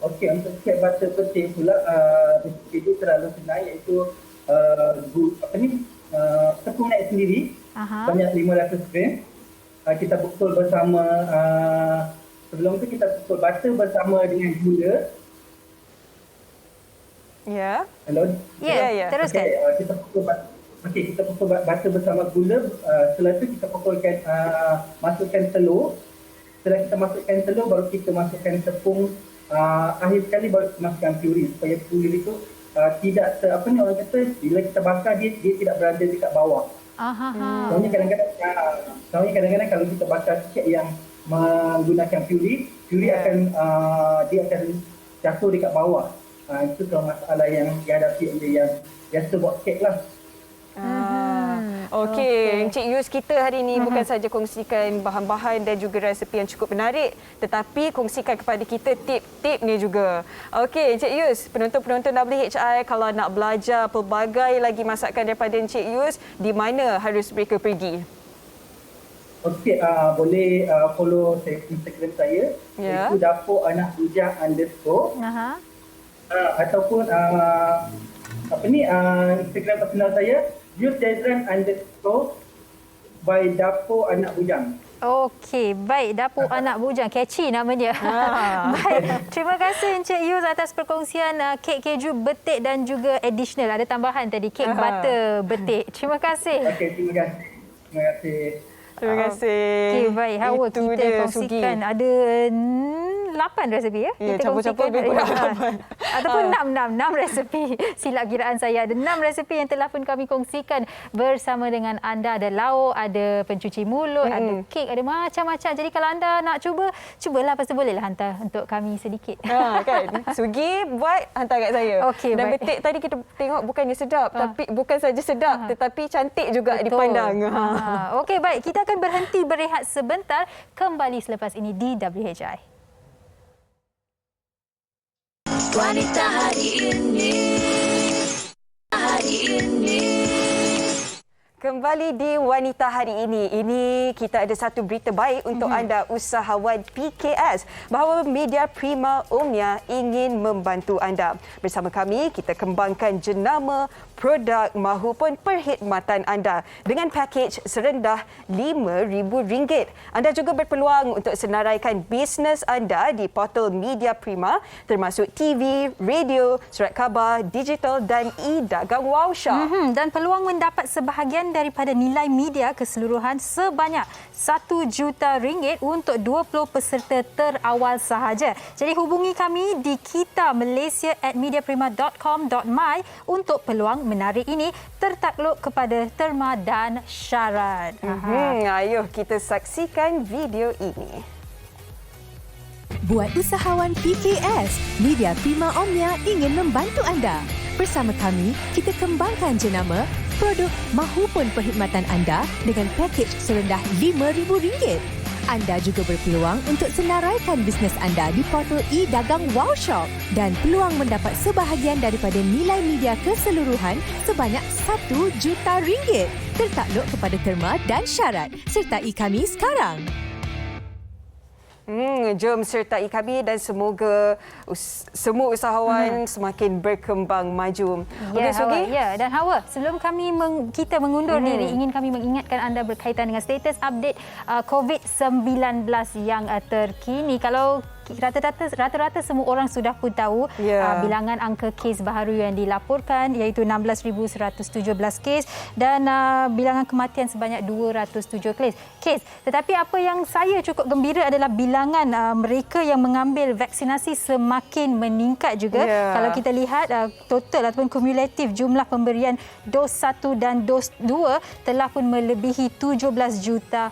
Okey, untuk kek butter betik pula itu terlalu senang, iaitu tepung naik sendiri banyak 500 gram. Kita pukul bersama sebelum tu kita pukul butter bersama dengan gula. Ya. Hello. Ya, teruskan. Kita pukul butter bersama gula. Setelah tu kita pukulkan masukkan telur. Setelah kita masukkan telur baru kita masukkan tepung. Akhir sekali baru kita masukkan puri supaya puri itu tidak orang kata bila kita bakar dia tidak berada dekat bawah. Soalnya kadang-kadang kalau kita bakar kek yang menggunakan puri akan dia akan jatuh dekat bawah. Itu kalau masalah yang dihadapi oleh yang biasa buat kek lah. Okey, Encik Yus, kita hari ini bukan saja kongsikan bahan-bahan dan juga resepi yang cukup menarik, tetapi kongsikan kepada kita tip-tipnya juga. Okey, Encik Yus, penonton-penonton WHI kalau nak belajar pelbagai lagi masakan daripada Encik Yus, di mana harus mereka pergi? Okey, boleh follow Instagram saya, iaitu Dapur Anak Bujang _ ataupun Instagram personal saya Yusdezran _ by Dapur Anak Bujang. Okey, baik. Dapur Anak Bujang. Catchy namanya. Baik. Terima kasih Encik Yus atas perkongsian kek keju betik dan juga additional. Ada tambahan tadi, kek butter betik. Terima kasih. Okey, terima kasih. Terima kasih. Terima kasih. Okey, baik. Hawa, itu kita dia, kongsikan Sugi. ada 8 resepi ya. Ya, Kita campur-campur lebih kurang 8. Ataupun 6 resepi. Silap kiraan saya. Ada 6 resepi yang telah pun kami kongsikan bersama dengan anda. Ada lauk, ada pencuci mulut, ada kek, ada macam-macam. Jadi kalau anda nak cubalah, pasti bolehlah hantar untuk kami sedikit. Kan? Sugi buat, hantar kat saya. Okey, dan baik. betik tadi kita tengok bukannya sedap, tapi bukan saja sedap, tetapi cantik juga dipandang. Okey, baik. Kita akan berhenti berehat sebentar. Kembali selepas ini di WHI. Wanita hari ini. Kembali di Wanita Hari Ini. Ini kita ada satu berita baik untuk anda usahawan PKS bahawa Media Prima Omnia ingin membantu anda. Bersama kami, kita kembangkan jenama produk mahupun perkhidmatan anda dengan pakej serendah RM5,000. Anda juga berpeluang untuk senaraikan bisnes anda di portal Media Prima termasuk TV, radio, surat khabar, digital dan e-dagang Wow Shop. Dan peluang mendapat sebahagian daripada nilai media keseluruhan sebanyak RM1 juta untuk 20 peserta terawal sahaja. Jadi hubungi kami di kitamalaysia@mediaprima.com.my untuk peluang menarik ini tertakluk kepada terma dan syarat. Ayuh kita saksikan video ini. Buat usahawan PKS, Media Prima Omnia ingin membantu anda. Bersama kami, kita kembangkan jenama produk mahupun perkhidmatan anda dengan pakej serendah RM5,000. Anda juga berpeluang untuk senaraikan bisnes anda di portal e-dagang Wow Shop dan peluang mendapat sebahagian daripada nilai media keseluruhan sebanyak RM1 juta. Tertakluk kepada terma dan syarat. Sertai kami sekarang. Jom sertai kami dan semoga semua usahawan semakin berkembang maju. Ya, Okey, Sugi? Dan Hawa, sebelum kita mengundur diri, ingin kami mengingatkan anda berkaitan dengan status update COVID-19 yang terkini. Kalau rata-rata semua orang sudah pun tahu bilangan angka kes baharu yang dilaporkan iaitu 16,117 kes dan bilangan kematian sebanyak 207 kes. Tetapi apa yang saya cukup gembira adalah bilangan mereka yang mengambil vaksinasi semakin meningkat juga. Kalau kita lihat total ataupun kumulatif jumlah pemberian dos 1 dan dos 2 telah pun melebihi 17 juta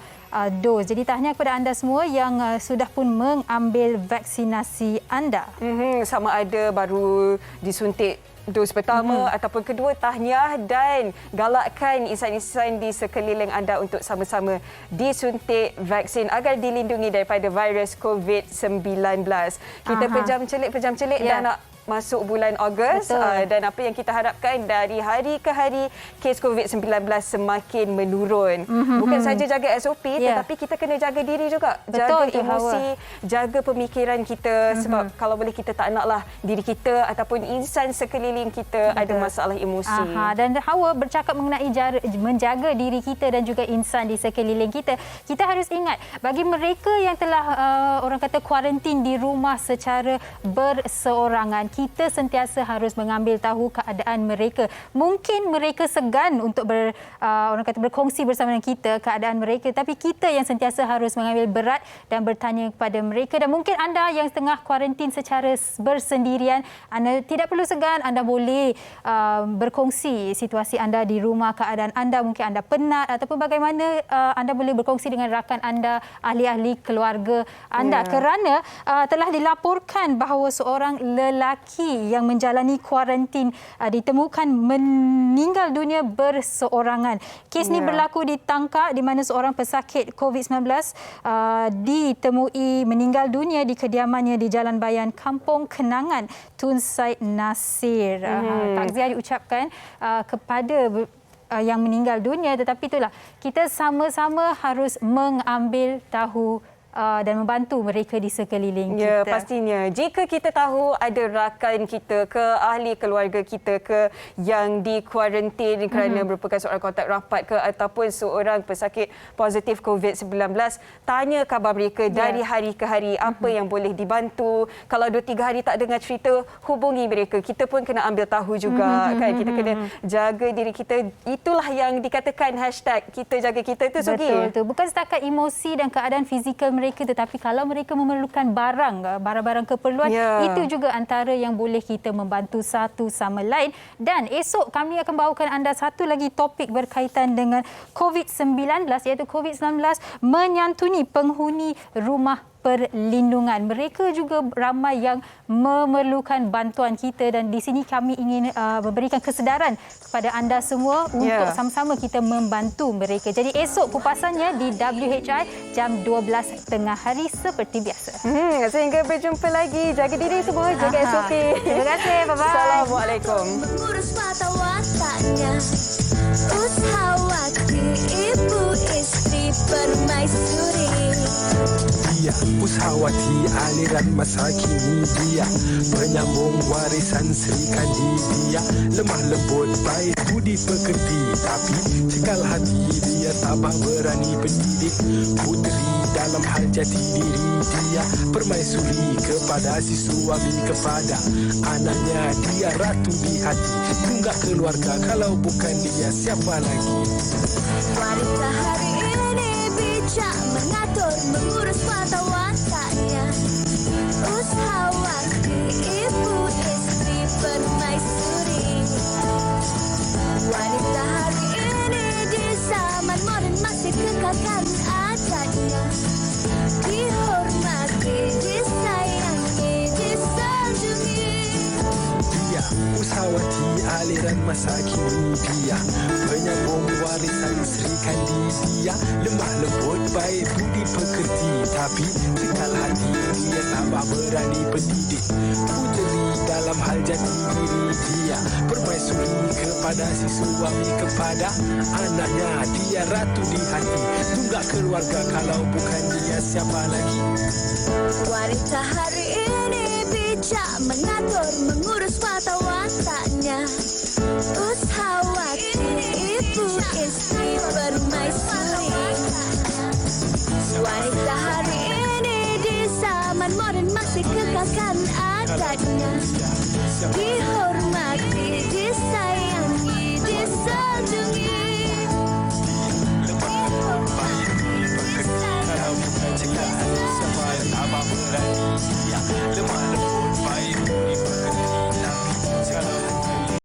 dos. Jadi tahniah kepada anda semua yang sudah pun mengambil vaksinasi anda. Sama ada baru disuntik dos pertama ataupun kedua, tahniah dan galakkan insan-insan di sekeliling anda untuk sama-sama disuntik vaksin agar dilindungi daripada virus COVID-19. Kita pejam celik dah nak masuk bulan Ogos dan apa yang kita harapkan dari hari ke hari kes COVID-19 semakin menurun. Bukan saja jaga SOP tetapi kita kena jaga diri juga. Jaga emosi, jaga pemikiran kita sebab kalau boleh kita tak naklah diri kita ataupun insan sekeliling kita ada masalah emosi. Dan Hawa bercakap mengenai menjaga diri kita dan juga insan di sekeliling kita. Kita harus ingat bagi mereka yang telah orang kata kuarantin di rumah secara berseorangan, kita sentiasa harus mengambil tahu keadaan mereka. Mungkin mereka segan untuk orang kata berkongsi bersama dengan kita keadaan mereka, tapi kita yang sentiasa harus mengambil berat dan bertanya kepada mereka. Dan mungkin anda yang tengah kuarantin secara bersendirian, anda tidak perlu segan, anda boleh berkongsi situasi anda di rumah, keadaan anda, mungkin anda penat ataupun bagaimana, anda boleh berkongsi dengan rakan anda, ahli-ahli keluarga anda kerana telah dilaporkan bahawa seorang lelaki yang menjalani kuarantin ditemukan meninggal dunia berseorangan. Kes ini berlaku di Tangkak di mana seorang pesakit COVID-19 ditemui meninggal dunia di kediamannya di Jalan Bayan, Kampung Kenangan, Tun Said Nasir. Takziah diucapkan kepada yang meninggal dunia, tetapi itulah kita sama-sama harus mengambil tahu dan membantu mereka di sekeliling kita. Ya, pastinya. Jika kita tahu ada rakan kita ke, ahli keluarga kita ke yang dikuarantin kerana merupakan seorang kontak rapat ke ataupun seorang pesakit positif COVID-19, tanya khabar mereka dari hari ke hari, apa yang boleh dibantu. Kalau 2-3 hari tak dengar cerita, hubungi mereka. Kita pun kena ambil tahu juga kan. Kita kena jaga diri kita. Itulah yang dikatakan hashtag kita jaga kita itu, Sugi. Betul. Bukan setakat emosi dan keadaan fizikal mereka, tetapi kalau mereka memerlukan barang-barang keperluan, itu juga antara yang boleh kita membantu satu sama lain. Dan esok kami akan bawakan anda satu lagi topik berkaitan dengan COVID-19, iaitu COVID-19 menyantuni penghuni rumah perlindungan. Mereka juga ramai yang memerlukan bantuan kita dan di sini kami ingin memberikan kesedaran kepada anda semua untuk sama-sama kita membantu mereka. Jadi esok kupasannya di WHI jam 12 tengah hari seperti biasa. Sehingga berjumpa lagi. Jaga diri semua, jaga SOP. Terima kasih. Bye-bye. Assalamualaikum. Mengurus mata wataknya, ushawati ibu istri permaisuri. Dia ushawati aliran masa kini, dia penyambung warisan Sri Kandi. Dia lemah lembut baik budi pekerti, tapi cekal hati dia tabah berani pendidik puteri dalam hal jati diri. Dia permaisuri kepada si suami, kepada anaknya. Dia ratu di hati, tunggak keluarga, kalau bukan dia siapa lagi. Wanita hari ini bijak mengatur, mengurus mata wataknya, ushawati ibu istri permaisuri. Wanita hari ini di zaman moden masih kekalkan adatnya, dihormati, disayangi, disanjungi. Dia ushawati aliran masa kini. Dia penyambung warisan Sri Kandi. Dia lemah lembut baik budi pekerti, tapi cekal hati dia tabah berani pendidik puteri dalam hal jati diri. Dia permaisuri kepada si suami, kepada anaknya. Dia ratu di hati, tunggak keluarga, kalau bukan dia siapa lagi. Wanita hari ini bijak mengatur, mengurus mata wataknya, ushawati ibu istri permaisuri. Wanita hari ini di zaman moden masih kekalkan adatnya, dihormati, disayangi, disanjungi. Kalau bukan cekal hati siapa yang tabah berani. Dia lemah lembut